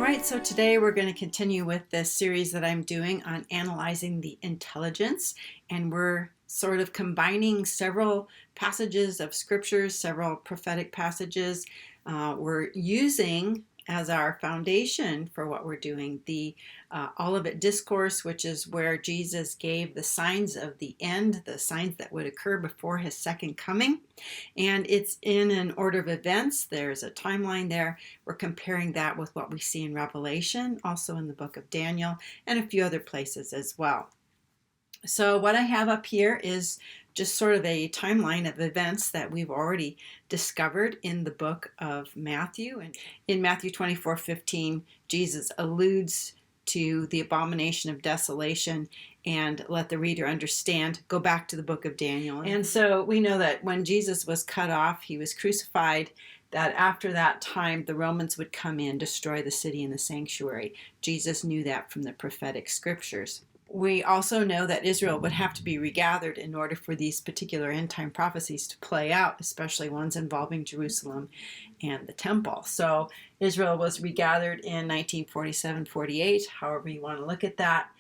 right, so today we're going to continue with this series that I'm doing on analyzing the intelligence, and we're sort of combining several passages of scriptures, several prophetic passages. We're using as our foundation for what we're doing the Olivet discourse, which is where Jesus gave the signs of the end, the signs that would occur before his second coming. And it's in an order of events. There's a timeline there. We're comparing that with what we see in Revelation, also in the book of Daniel, and a few other places as well. So what I have up here is just sort of a timeline of events that we've already discovered in the book of Matthew. And in Matthew 24:15, Jesus alludes to the abomination of desolation, and let the reader understand, go back to the book of Daniel. And so we know that when Jesus was cut off, he was crucified, that after that time the Romans would come in, destroy the city and the sanctuary. Jesus knew that from the prophetic scriptures. We also know that Israel would have to be regathered in order for these particular end-time prophecies to play out, especially ones involving Jerusalem and the temple. So Israel was regathered in 1947-48, however you want to look at that.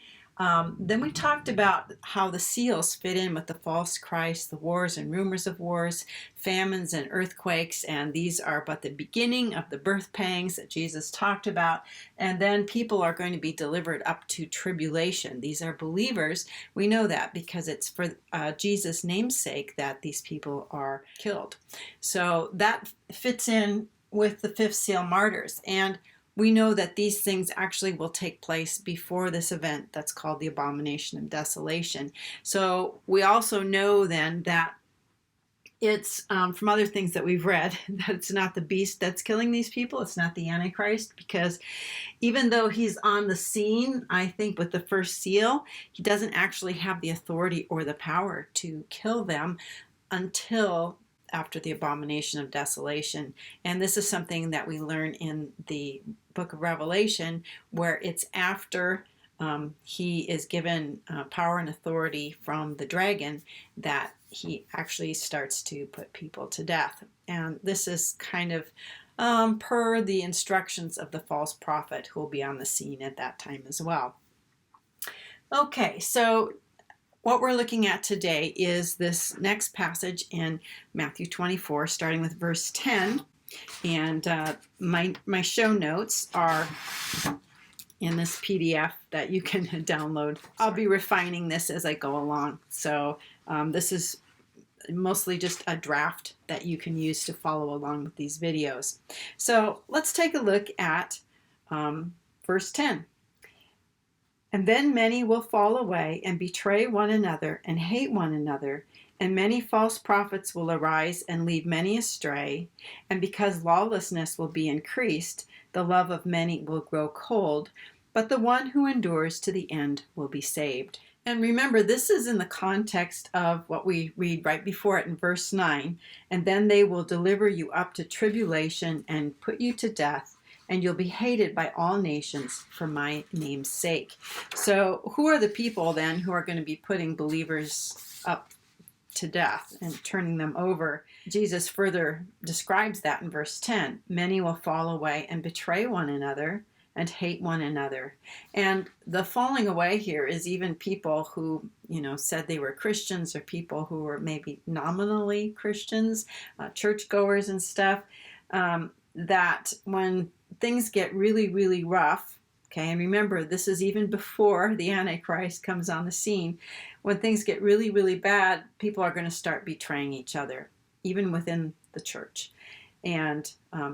Then we talked about how the seals fit in with the false Christ, the wars and rumors of wars, famines and earthquakes, and these are but the beginning of the birth pangs that Jesus talked about. And then people are going to be delivered up to tribulation. These are believers. We know that because it's for Jesus' namesake that these people are killed. So that fits in with the fifth seal martyrs. And we know that these things actually will take place before this event that's called the Abomination of Desolation. So we also know then that it's from other things that we've read that it's not the beast that's killing these people. It's not the Antichrist, because even though he's on the scene, I think with the first seal, he doesn't actually have the authority or the power to kill them until after the Abomination of Desolation. And this is something that we learn in the book of Revelation, where it's after he is given power and authority from the dragon that he actually starts to put people to death. And this is kind of per the instructions of the false prophet who will be on the scene at that time as well. Okay, so what we're looking at today is this next passage in Matthew 24, starting with verse 10. And my show notes are in this PDF that you can download. I'll be refining this as I go along. So this is mostly just a draft that you can use to follow along with these videos. So let's take a look at verse 10. And then many will fall away and betray one another and hate one another, and many false prophets will arise and lead many astray. And because lawlessness will be increased, the love of many will grow cold, but the one who endures to the end will be saved. And remember, this is in the context of what we read right before it in verse 9. And then they will deliver you up to tribulation and put you to death, and you'll be hated by all nations for my name's sake. So who are the people then who are going to be putting believers up to death and turning them over? Jesus further describes that in verse 10. Many will fall away and betray one another and hate one another. And the falling away here is even people who, said they were Christians, or people who were maybe nominally Christians, churchgoers and stuff, that when things get really, really rough, okay, and remember, this is even before the Antichrist comes on the scene. When things get really, really bad, people are going to start betraying each other, even within the church. And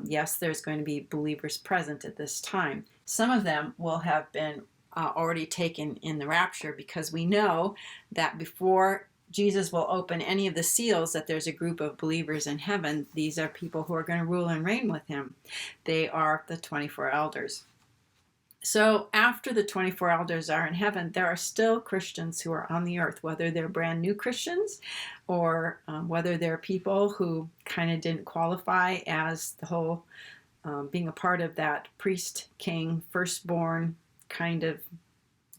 yes, there's going to be believers present at this time. Some of them will have been already taken in the rapture, because we know that before Jesus will open any of the seals, that there's a group of believers in heaven. These are people who are going to rule and reign with him. They are the 24 elders. So after the 24 elders are in heaven, there are still Christians who are on the earth, whether they're brand new Christians or whether they're people who kind of didn't qualify as the whole being a part of that priest, king, firstborn kind of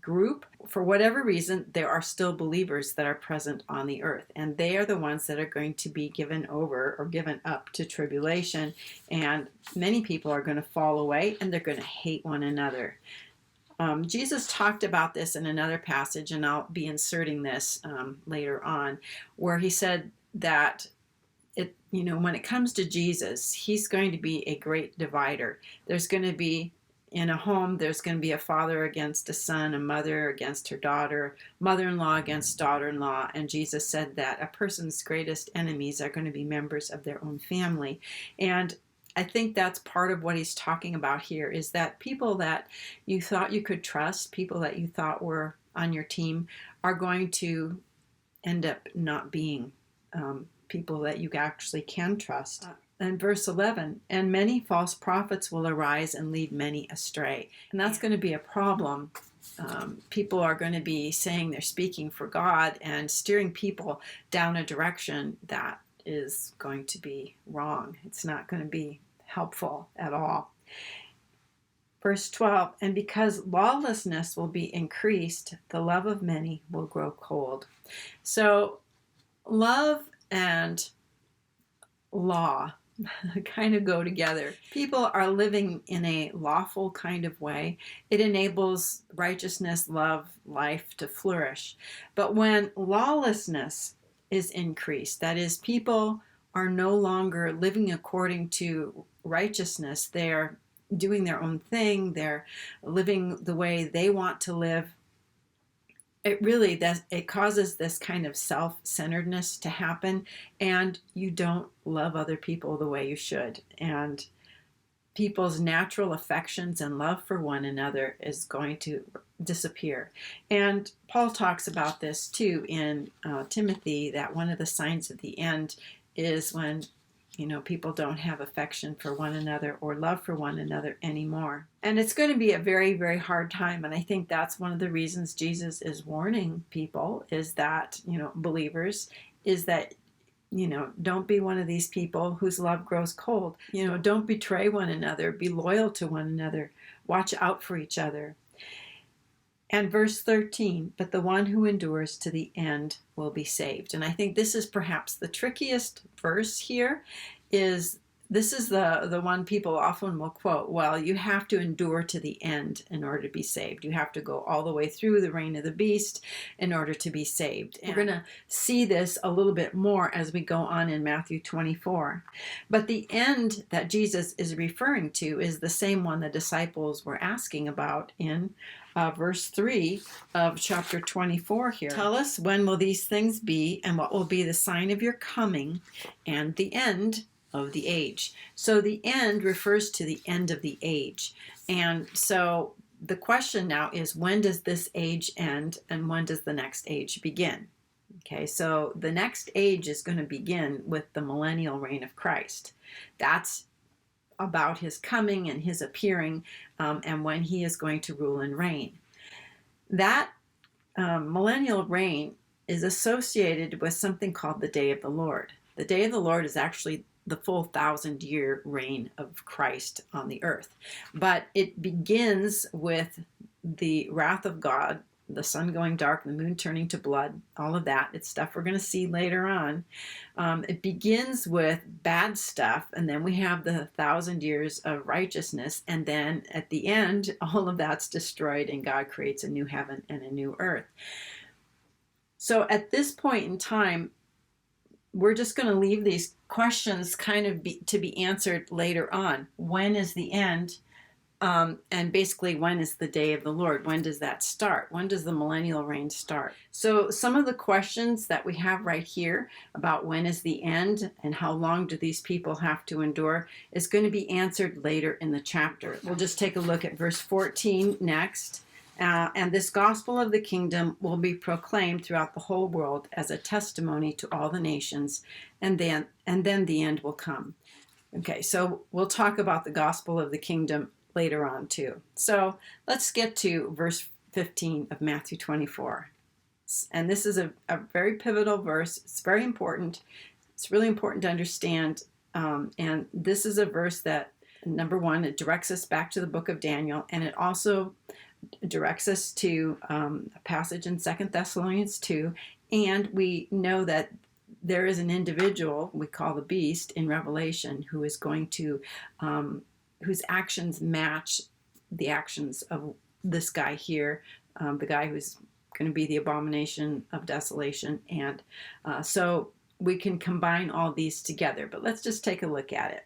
group, for whatever reason, there are still believers that are present on the earth, and they are the ones that are going to be given over or given up to tribulation, and many people are going to fall away, and they're going to hate one another. Jesus talked about this in another passage, and I'll be inserting this later on, where he said that when it comes to Jesus, he's going to be a great divider. There's going to be, in a home, there's going to be a father against a son, a mother against her daughter, mother-in-law against daughter-in-law. And Jesus said that a person's greatest enemies are going to be members of their own family. And I think that's part of what he's talking about here, is that people that you thought you could trust, people that you thought were on your team, are going to end up not being people that you actually can trust. And verse 11, and many false prophets will arise and lead many astray. And that's going to be a problem. People are going to be saying they're speaking for God and steering people down a direction that is going to be wrong. It's not going to be helpful at all. Verse 12, and because lawlessness will be increased, the love of many will grow cold. So love and law kind of go together. People are living in a lawful kind of way. It enables righteousness, love, life to flourish. But when lawlessness is increased, that is, people are no longer living according to righteousness, they're doing their own thing, they're living the way they want to live, it causes this kind of self-centeredness to happen, and you don't love other people the way you should. And people's natural affections and love for one another is going to disappear. And Paul talks about this too in Timothy, that one of the signs of the end is when people don't have affection for one another or love for one another anymore. And it's going to be a very, very hard time. And I think that's one of the reasons Jesus is warning people, is that, believers, is that, don't be one of these people whose love grows cold. Don't betray one another. Be loyal to one another. Watch out for each other. And verse 13, but the one who endures to the end will be saved. And I think this is perhaps the trickiest verse here. This is the one people often will quote, well, you have to endure to the end in order to be saved. You have to go all the way through the reign of the beast in order to be saved. And we're going to see this a little bit more as we go on in Matthew 24. But the end that Jesus is referring to is the same one the disciples were asking about in verse 3 of chapter 24 here. Tell us, when will these things be, and what will be the sign of your coming and the end of the age? So the end refers to the end of the age. And so the question now is, when does this age end and when does the next age begin? Okay, so the next age is going to begin with the millennial reign of Christ. That's about his coming and his appearing, and when he is going to rule and reign. That millennial reign is associated with something called the Day of the Lord. The Day of the Lord is actually the full 1,000-year reign of Christ on the earth. But it begins with the wrath of God, the sun going dark, the moon turning to blood, all of that. It's stuff we're going to see later on. It begins with bad stuff, and then we have the 1,000 years of righteousness, and then at the end, all of that's destroyed, and God creates a new heaven and a new earth. So at this point in time, we're just going to leave these questions kind of to be answered later on. When is the end? And basically, when is the day of the Lord? When does that start? When does the millennial reign start? So some of the questions that we have right here about when is the end and how long do these people have to endure is going to be answered later in the chapter. We'll just take a look at verse 14 next. And this gospel of the kingdom will be proclaimed throughout the whole world as a testimony to all the nations, and then the end will come. Okay, so we'll talk about the gospel of the kingdom later on too. So let's get to verse 15 of Matthew 24. And this is a very pivotal verse. It's very important. It's really important to understand. And this is a verse that, number one, it directs us back to the book of Daniel, and it also directs us to a passage in 2 Thessalonians 2, and we know that there is an individual we call the beast in Revelation who is going to, whose actions match the actions of this guy here, the guy who's going to be the abomination of desolation. And so we can combine all these together, but let's just take a look at it.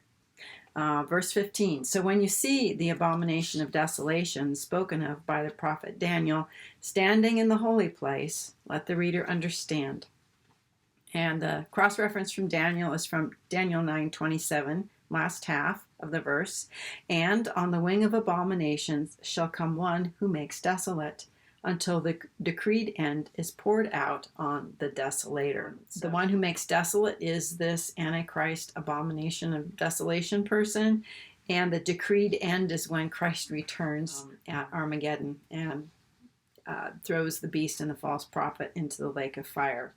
Verse 15, so when you see the abomination of desolation spoken of by the prophet Daniel standing in the holy place, let the reader understand. And the cross-reference from Daniel is from Daniel 9:27, last half of the verse. And on the wing of abominations shall come one who makes desolate, until the decreed end is poured out on the desolator. The one who makes desolate is this Antichrist abomination of desolation person, and the decreed end is when Christ returns at Armageddon and throws the beast and the false prophet into the lake of fire.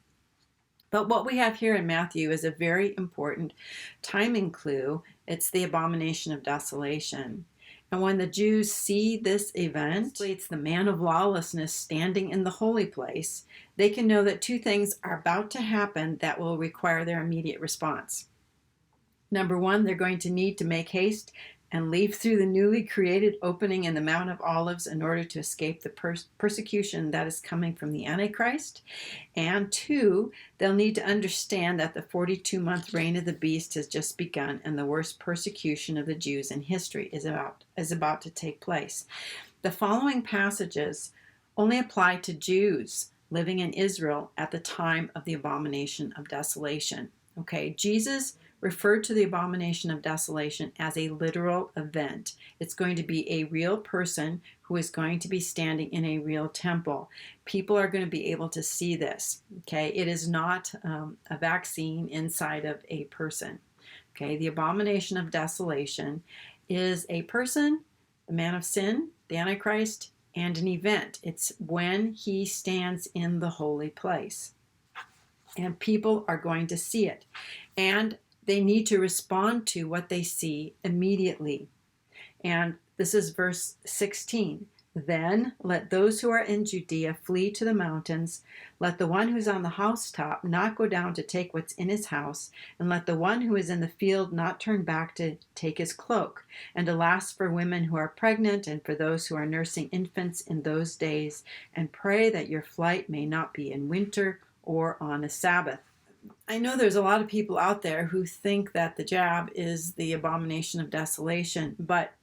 But what we have here in Matthew is a very important timing clue. It's the abomination of desolation. And when the Jews see this event, it's the man of lawlessness standing in the holy place, they can know that two things are about to happen that will require their immediate response. Number one, they're going to need to make haste and leave through the newly created opening in the Mount of Olives in order to escape the persecution that is coming from the Antichrist. And two, they'll need to understand that the 42-month reign of the beast has just begun, and the worst persecution of the Jews in history is about to take place. The following passages only apply to Jews living in Israel at the time of the abomination of desolation. Okay, Jesus referred to the abomination of desolation as a literal event. It's going to be a real person who is going to be standing in a real temple. People are going to be able to see this. Okay, it is not a vaccine inside of a person. Okay, the abomination of desolation is a person, the man of sin, the Antichrist, and an event. It's when he stands in the holy place. And people are going to see it. And they need to respond to what they see immediately. And this is verse 16. Then let those who are in Judea flee to the mountains. Let the one who's on the housetop not go down to take what's in his house. And let the one who is in the field not turn back to take his cloak. And alas for women who are pregnant and for those who are nursing infants in those days. And pray that your flight may not be in winter or on a Sabbath. I know there's a lot of people out there who think that the jab is the abomination of desolation, but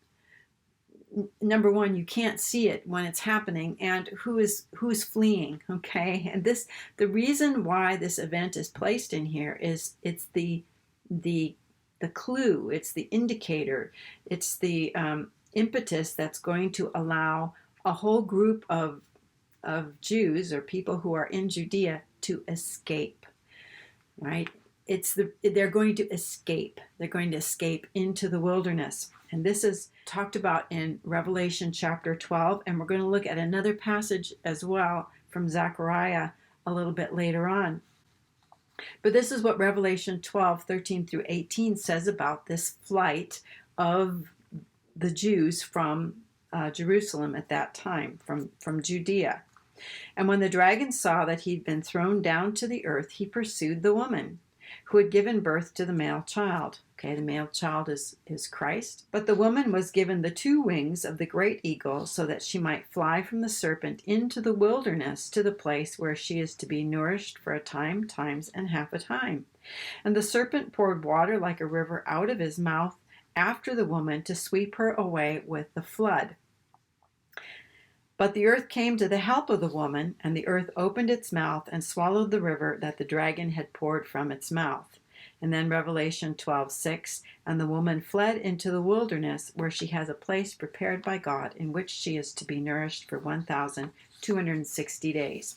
number one, you can't see it when it's happening, and who's fleeing, okay? And the reason why this event is placed in here is it's the clue, it's the indicator, it's the impetus that's going to allow a whole group of Jews or people who are in Judea to escape. Right? They're going to escape. They're going to escape into the wilderness. And this is talked about in Revelation chapter 12. And we're going to look at another passage as well from Zechariah a little bit later on. But this is what Revelation 12, 13 through 18 says about this flight of the Jews from Jerusalem at that time, from Judea. And when the dragon saw that he'd been thrown down to the earth, he pursued the woman who had given birth to the male child. Okay, the male child is Christ. But the woman was given the two wings of the great eagle so that she might fly from the serpent into the wilderness to the place where she is to be nourished for a time, times, and half a time. And the serpent poured water like a river out of his mouth after the woman to sweep her away with the flood. But the earth came to the help of the woman, and the earth opened its mouth and swallowed the river that the dragon had poured from its mouth. And then Revelation 12:6, and the woman fled into the wilderness, where she has a place prepared by God, in which she is to be nourished for 1,260 days.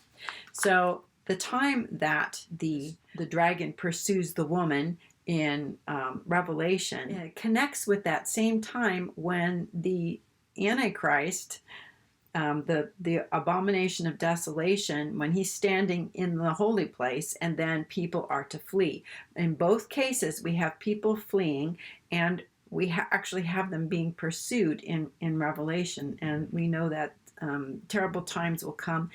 So the time that the dragon pursues the woman in Revelation connects with that same time when the Antichrist, the abomination of desolation, when he's standing in the holy place, and then people are to flee. In both cases, we have people fleeing, and we actually have them being pursued in Revelation, and we know that terrible times will come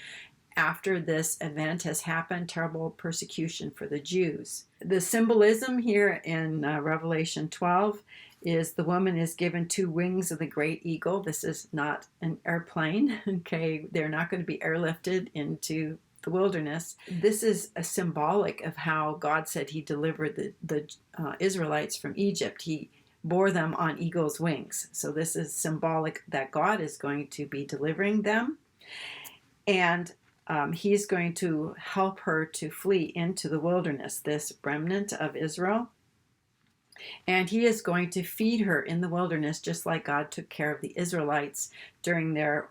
after this event has happened, terrible persecution for the Jews. The symbolism here in Revelation 12 is the woman is given 2 wings of the great eagle. This is not an airplane, okay? They're not going to be airlifted into the wilderness. This is a symbolic of how God said he delivered the Israelites from Egypt. He bore them on eagle's wings. So this is symbolic that God is going to be delivering them. And he's going to help her to flee into the wilderness, this remnant of Israel. And he is going to feed her in the wilderness, just like God took care of the Israelites during their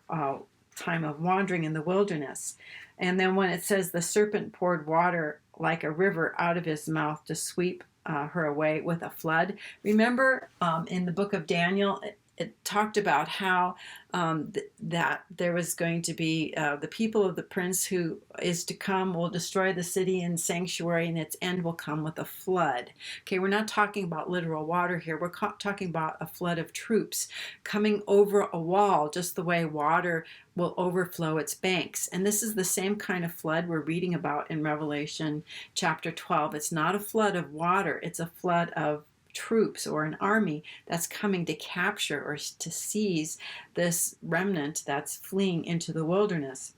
time of wandering in the wilderness. And then when it says the serpent poured water like a river out of his mouth to sweep her away with a flood. Remember in the book of Daniel, it talked about how that there was going to be the people of the prince who is to come will destroy the city and sanctuary, and its end will come with a flood. Okay, we're not talking about literal water here. We're talking about a flood of troops coming over a wall, just the way water will overflow its banks. And this is the same kind of flood we're reading about in Revelation chapter 12. It's not a flood of water. It's a flood of troops or an army that's coming to capture or to seize this remnant that's fleeing into the wilderness.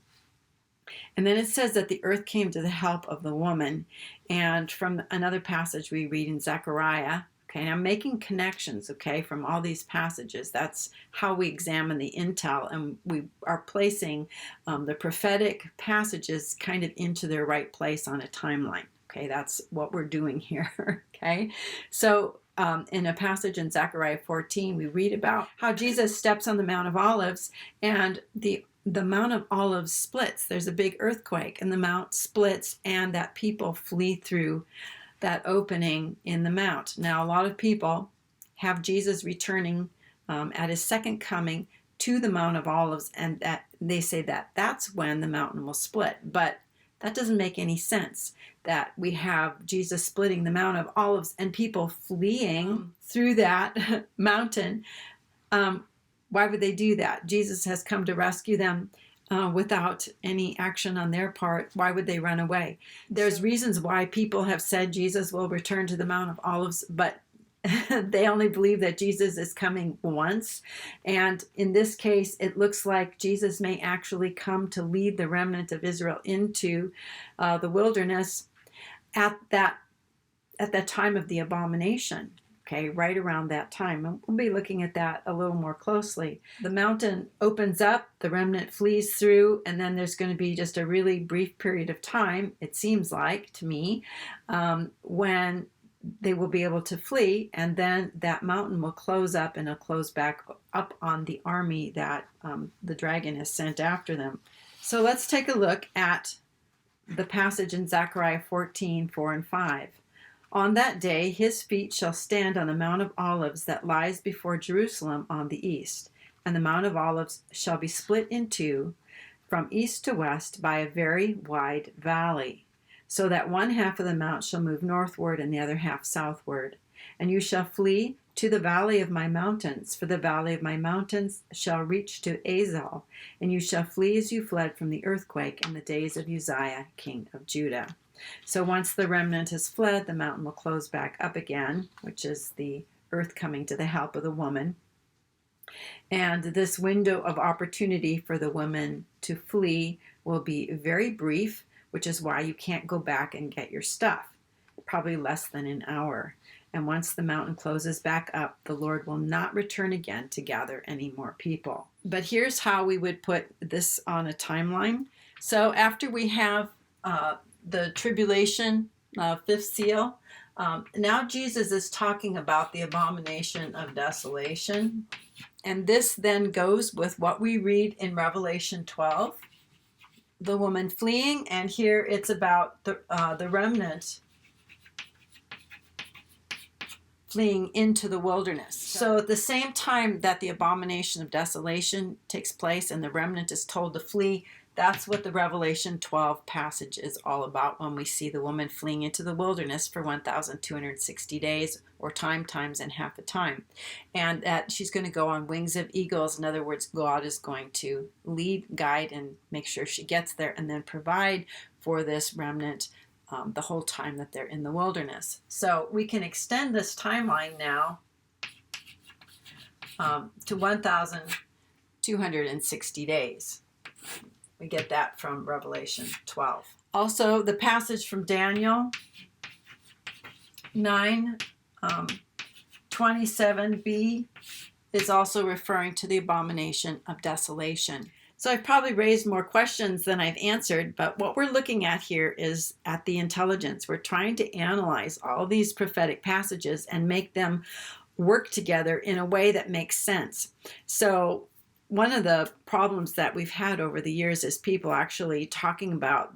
And then it says that the earth came to the help of the woman. And from another passage we read in Zechariah, okay, and I'm making connections, okay, from all these passages. That's how we examine the intel, and we are placing the prophetic passages kind of into their right place on a timeline. Okay, that's what we're doing here, okay? So in a passage in Zechariah 14, we read about how Jesus steps on the Mount of Olives, and the Mount of Olives splits. There's a big earthquake, and the mount splits, and that people flee through that opening in the mount. Now, a lot of people have Jesus returning at his second coming to the Mount of Olives, and that they say that that's when the mountain will split. But that doesn't make any sense, that we have Jesus splitting the Mount of Olives and people fleeing through that mountain. Why would they do that? Jesus has come to rescue them without any action on their part. Why would they run away? There's reasons why people have said Jesus will return to the Mount of Olives, but they only believe that Jesus is coming once. And in this case, it looks like Jesus may actually come to lead the remnant of Israel into the wilderness at that time of the abomination. Okay, right around that time. And we'll be looking at that a little more closely. The mountain opens up, the remnant flees through, and then there's going to be just a really brief period of time, it seems like to me, when they will be able to flee, and then that mountain will close up and it'll close back up on the army that the dragon has sent after them. So let's take a look at the passage in Zechariah 14:4 and 5. On that day his feet shall stand on the Mount of Olives that lies before Jerusalem on the east, and the Mount of Olives shall be split in two from east to west by a very wide valley, so that one half of the mount shall move northward and the other half southward. And you shall flee to the valley of my mountains, for the valley of my mountains shall reach to Azal, and you shall flee as you fled from the earthquake in the days of Uzziah, king of Judah. So once the remnant has fled, the mountain will close back up again, which is the earth coming to the help of the woman. And this window of opportunity for the woman to flee will be very brief, which is why you can't go back and get your stuff. Probably less than an hour. And once the mountain closes back up, the Lord will not return again to gather any more people. But here's how we would put this on a timeline. So after we have the tribulation, fifth seal, now Jesus is talking about the abomination of desolation. And this then goes with what we read in Revelation 12. The woman fleeing, and here it's about the remnant fleeing into the wilderness. So at the same time that the abomination of desolation takes place and the remnant is told to flee, That's what the Revelation 12 passage is all about when we see the woman fleeing into the wilderness for 1,260 days, or times and half a time. And that she's going to go on wings of eagles. In other words, God is going to lead, guide, and make sure she gets there, and then provide for this remnant the whole time that they're in the wilderness. So we can extend this timeline now to 1,260 days. We get that from Revelation 12. Also, the passage from Daniel 9, 27b is also referring to the abomination of desolation. So I've probably raised more questions than I've answered, but what we're looking at here is at the intelligence. We're trying to analyze all these prophetic passages and make them work together in a way that makes sense. So one of the problems that we've had over the years is people actually talking about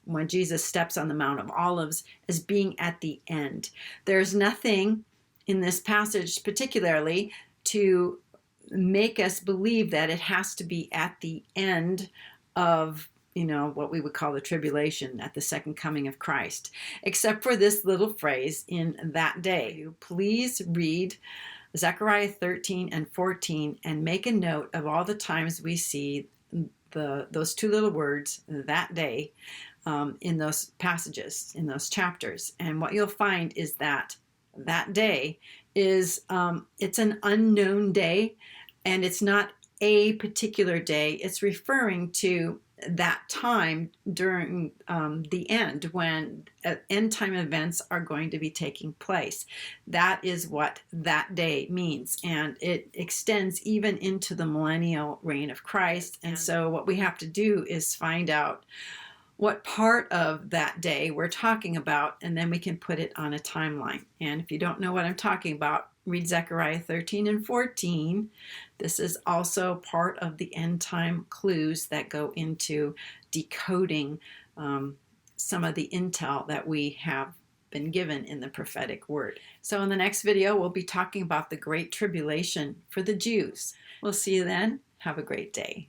when Jesus steps on the Mount of Olives as being at the end. There's nothing in this passage particularly to make us believe that it has to be at the end of, what we would call the tribulation, at the second coming of Christ, except for this little phrase, in that day. Please read Zechariah 13 and 14 and make a note of all the times we see those two little words, that day, in those passages, in those chapters. And what you'll find is that day is, it's an unknown day, and it's not a particular day. It's referring to that time during the end, when end time events are going to be taking place. That is what that day means, and it extends even into the millennial reign of Christ. And so what we have to do is find out what part of that day we're talking about, and then we can put it on a timeline. And if you don't know what I'm talking about, read Zechariah 13 and 14. This is also part of the end time clues that go into decoding some of the intel that we have been given in the prophetic word. So in the next video, we'll be talking about the Great Tribulation for the Jews. We'll see you then. Have a great day.